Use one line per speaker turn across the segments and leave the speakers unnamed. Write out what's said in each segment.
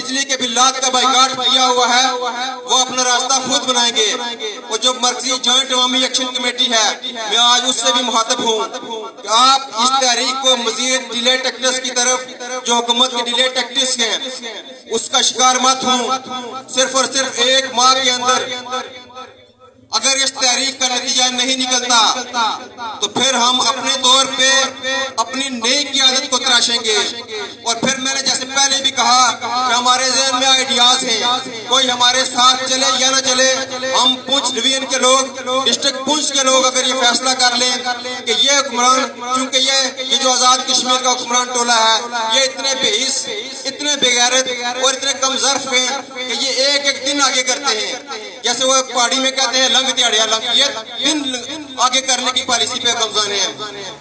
बिजली के बिल्लात का बाइकाट किया हुआ है वो अपना रास्ता खुद बनाएंगे। और जो मर्कजी जॉइंट अवामी एक्शन कमेटी है, मैं आज उससे भी मुखातब हूँ कि आप इस तहरीक को मजीद डिले टैक्टिक्स की तरफ, जो हुकूमत के डिले टैक्टिक्स हैं, उसका शिकार मत हूँ। सिर्फ और सिर्फ 1 माह के अंदर अगर इस तहरीक का नतीजा नहीं निकलता तो फिर हम अपने तौर पे अपनी नई क़यादत को तराशेंगे। और फिर मैंने जैसे पहले भी कहा कि हमारे ज़हन में आइडियाज हैं, कोई हमारे साथ चले या ना चले, हम पुंछ डिवीजन के लोग, डिस्ट्रिक्ट पुंछ के लोग अगर ये फैसला कर लें कि ये हुक्मरान, क्योंकि ये जो आज़ाद कश्मीर का हुक्मरान टोला है, ये इतने बेहिस, इतने बेगैरत और इतने कमजर्फ हैं कि ये एक दिन आगे करते हैं। जैसे वो पहाड़ी में कहते हैं लंग दिहाड़िया लंग, ये दिन आगे करने की पॉलिसी पे कमजोर है।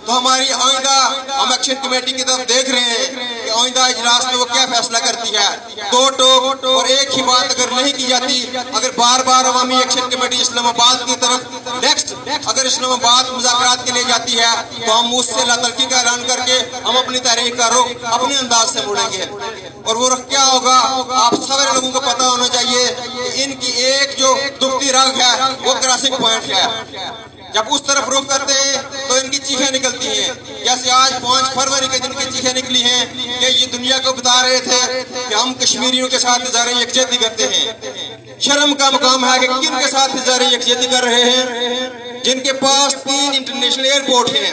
तो हमारी आइंदा हम एक्शन कमेटी की तरफ देख रहे हैं कि आइंदा इजलास में वो क्या फैसला करती है। 2 टोक और एक ही बात अगर नहीं की जाती, अगर बार बार अवामी एक्शन कमेटी इस्लामाबाद की तरफ नेक्स्ट अगर इस्लामाबाद मुज़ाकरात के लिए जाती है तो हम उससे लातलकी का ऐलान करके हम अपनी तहरीक का रुख अपने अंदाज से मोड़ेंगे। और वो रुख क्या होगा, आप सारे लोगों को पता होना चाहिए कि इनकी एक जो दुखती रंग है वो क्रॉसिंग पॉइंट है। जब उस तरफ रुख करते हैं तो इनकी चीखें निकलती हैं। जैसे आज 5 फरवरी के दिन की चीखें निकली हैं कि ये दुनिया को बता रहे थे कि हम कश्मीरियों के साथ इज़हार यकजहती करते हैं। शर्म का मुकाम है कि किन के साथ इज़हार यकजहती कर रहे हैं, जिनके पास 3 इंटरनेशनल एयरपोर्ट हैं,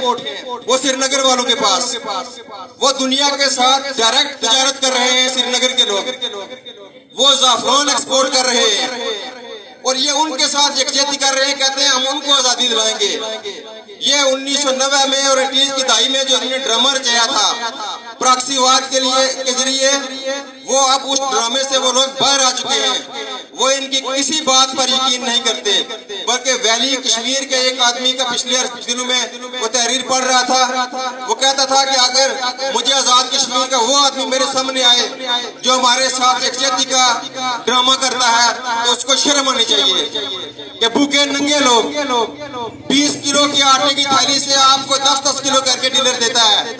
वो श्रीनगर वालों के पास, वो दुनिया के साथ डायरेक्ट तजारत कर रहे हैं। श्रीनगर के लोग वो ज़ाफ़रान एक्सपोर्ट कर रहे हैं और ये उनके साथ यकजहती कर रहे हैं, कहते हैं हम उनको आज़ादी दिलाएंगे। ये 1990 में और 80 की दहाई में जो इन्होंने ड्रामा रचाया था प्रॉक्सीवाद के जरिए, वो अब उस ड्रामे से वो लोग बाहर आ चुके हैं। वो इनकी किसी बात पर यकीन नहीं करते, बल्कि वैली कश्मीर के एक आदमी का पिछले दिनों में वो तहरीर पढ़ रहा था, वो कहता था कि अगर मुझे आज़ाद कश्मीर का वो आदमी मेरे सामने आए जो हमारे साथ यकजहती का ड्रामा करता है तो उसको शर्म आनी चाहिए कि भूखे नंगे लोग 20 किलो की आटे की थाली से आपको 10-10 किलो करके डीलर देता है।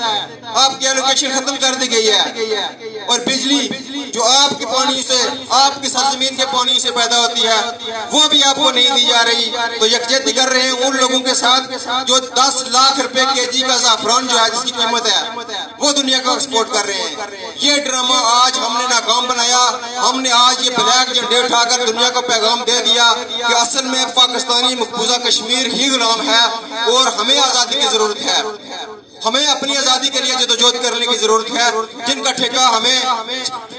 आपकी एलोकेशन खत्म कर दी गई है और बिजली जो आपके पानी से, आपकी सरजमीन के पानी से पैदा होती है, वो भी आपको नहीं दी जा रही। तो यकजहती कर रहे हैं उन लोगों के साथ जो 10 लाख रुपए केजी का ज़ाफ़रान जो है जिसकी कीमत है वो दुनिया को एक्सपोर्ट कर रहे हैं। ये ड्रामा आज हमने नाकाम बनाया। हमने आज ये ब्लैक झंडे उठाकर दुनिया को पैगाम दे दिया कि असल में पाकिस्तानी मकबूजा कश्मीर ही गुलाम है और हमें आज़ादी की जरूरत है। हमें अपनी आज़ादी के लिए जदोजहद करने की जरूरत है। जिनका ठेका हमें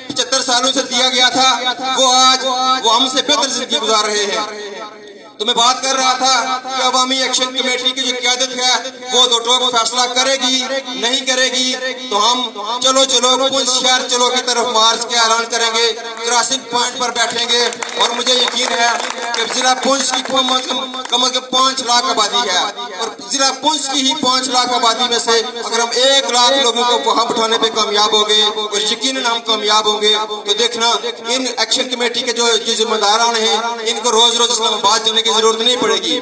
75 सालों से दिया गया था वो आज वो हमसे बेहतर जिंदगी गुजार रहे हैं। तो मैं बात कर रहा था कि अवामी एक्शन कमेटी की जो क़यादत है वो 2 टोक फैसला करेगी, नहीं करेगी तो हम चलो पुंछ शहर चलो की तरफ मार्च के ऐलान करेंगे, क्रॉसिंग पॉइंट पर बैठेंगे। और मुझे यकीन है कि जिला पुंछ की कम से कम 5 लाख आबादी है और जिला पुंछ की ही 5 लाख आबादी में से अगर हम 1 लाख लोगों को वहां बिठाने पे कामयाब हो गए और यकीनन हम कामयाब होंगे तो देखना इन एक्शन कमेटी के जो जिम्मेदारान हैं इनको रोज रोज इस्लामाबाद जाने की जरूरत नहीं पड़ेगी।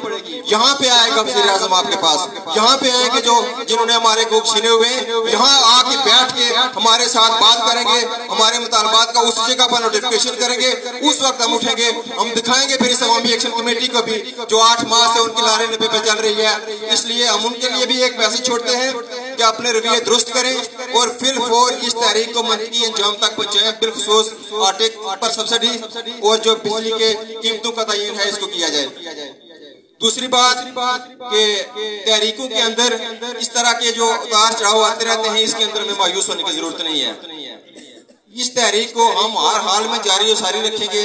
यहाँ पे आएगा वज़ीर आज़म आपके पास, यहाँ पे आएंगे जो जिन्होंने हमारे को छीने हुए, यहाँ आके बैठ के हमारे साथ बात करेंगे, हमारे मुतालबात का उस जगह पर नोटिफिकेशन करेंगे। उस वक्त हम उठेंगे, हम दिखाएंगे फिर इस अवामी एक्शन कमेटी को भी जो 8 माह से उनकी लारे नब्बे पे चल रही है। इसलिए हम उनके लिए भी एक मैसेज छोड़ते हैं कि अपने रवैये दुरुस्त करें और फिलफौर इस तहरीक को मंतकी अंजाम तक पहुँचाएं। बिलखुसूस आटे पर सब्सिडी और जो बिजली के कीमतों का तयन है इसको किया जाए। दूसरी बात कि तहरीकों के अंदर इस तरह के जो उतार चढ़ाव आते रहते हैं, इसके अंदर में मायूस होने की जरूरत नहीं है। इस तहरीक को हम हर हाल में जारी और सारी रखेंगे।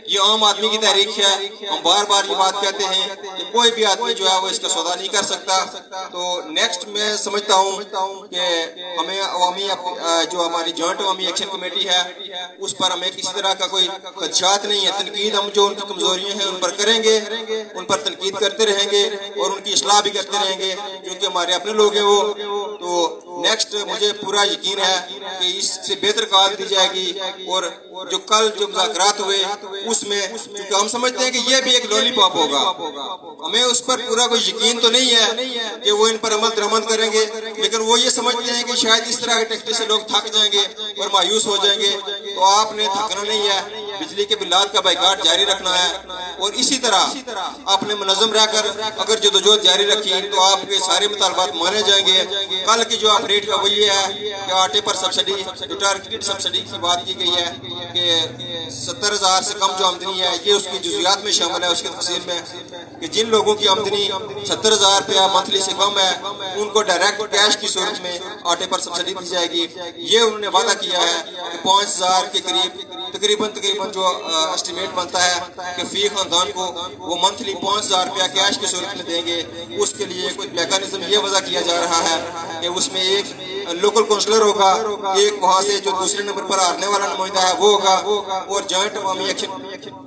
ये आम आदमी की तहरीक है। हम बार बार ये बात कहते हैं कि कोई भी आदमी जो है वो इसका सौदा नहीं कर सकता। तो नेक्स्ट मैं समझता हूँ कि हमें अवामी जो हमारी जॉइंट अवामी एक्शन कमेटी है उस पर हमें किसी तरह का कोई खदशात नहीं है। तनकीद हम जो उनकी कमजोरियाँ हैं उन पर करेंगे, उन पर तनकीद करते रहेंगे और उनकी इस्लाह भी करते रहेंगे क्योंकि हमारे अपने लोग हैं वो। तो नेक्स्ट मुझे पूरा यकीन है कि इससे बेहतर कार दी जाएगी। और जो कल जो मुज़ाकरात हुए उसमें क्योंकि हम समझते हैं कि ये भी एक लॉलीपॉप होगा, हमें उस पर पूरा कोई यकीन तो नहीं है कि वो इन पर अमल दरअमल करेंगे, लेकिन वो ये समझते हैं कि शायद इस तरह के टैक्टिक से लोग थक जाएंगे और मायूस हो जाएंगे। तो आपने थकना नहीं है, बिजली के बिलात का बाइकाट जारी रखना है और इसी तरह आपने मुनज़्ज़म रहकर अगर जदोजहद जारी रखी तो आपके सारे मुतालबात माने जाएंगे। कल की जो आप रेट का वही है कि आटे पर सब्सिडी, जो टारगेटेड सब्सिडी की बात की गई है कि 70,000 से कम जो आमदनी है ये उसकी जुज़ियात में शामिल है, उसकी तफसील में कि जिन लोगों की आमदनी 70,000 रुपया मंथली से कम है उनको डायरेक्ट कैश की सूरत में आटे पर सब्सिडी दी जाएगी। ये उन्होंने वादा किया है कि 5,000 के करीब तकरीबन जो एस्टिमेट बनता है कि फी खानदान को वो मंथली 5,000 रुपया कैश की सूरत में देंगे। उसके लिए कोई मैकेनिज्म ये वजह किया जा रहा है कि उसमें एक लोकल काउंसलर होगा, एक वहाँ से जो दूसरे नंबर पर हारने वाला नुमाइंदा है वो होगा और जॉइंट अवामी एक्शन